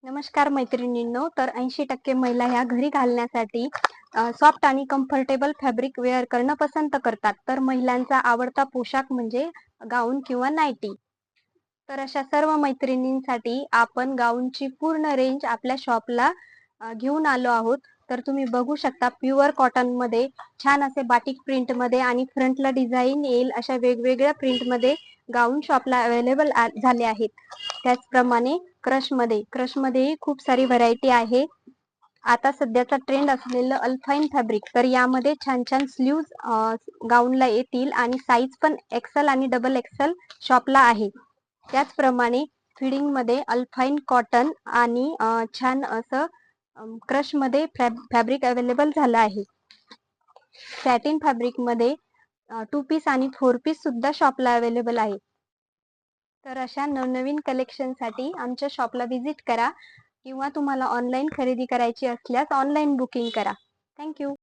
नमस्कार मैत्रिणींनो. तर 80% महिला ह्या घरी घालण्यासाठी सॉफ्ट आणि कम्फर्टेबल फॅब्रिक वेअर करणं पसंत करतात. तर महिलांचा आवडता पोशाख म्हणजे गाऊन किंवा नायटी. तर अशा सर्व मैत्रिणींसाठी आपण गाऊनची पूर्ण रेंज आपल्या शॉपला घेऊन आलो आहोत. तर तुम्ही बघू शकता प्युअर कॉटनमध्ये छान असे बाटिक प्रिंटमध्ये आणि फ्रंटला डिझाईन येईल अशा वेगवेगळ्या प्रिंटमध्ये गाऊन शॉपला अवेलेबल झाले आहेत. त्याचप्रमाणे क्रशमध्येही खूप सारी व्हरायटी आहे. आता सध्याचा ट्रेंड असलेलं अल्फाईन फॅब्रिक, तर यामध्ये छान छान स्लीव्ज गाऊनला येतील आणि साईज पण एक्सेल आणि डबल एक्सेल शॉपला आहे. त्याचप्रमाणे फिडिंगमध्ये अल्फाईन कॉटन आणि छान असं क्रशमध्ये फॅब्रिक अवेलेबल झालं आहे. सॅटिन फॅब्रिकमध्ये 2 पीस आणि 4 पीस सुद्धा शॉपला अवेलेबल आहे. तर अशा नवनवीन कलेक्शनसाठी आमच्या शॉपला व्हिजिट करा किंवा तुम्हाला ऑनलाईन खरेदी करायची असल्यास ऑनलाईन बुकिंग करा. थँक्यू.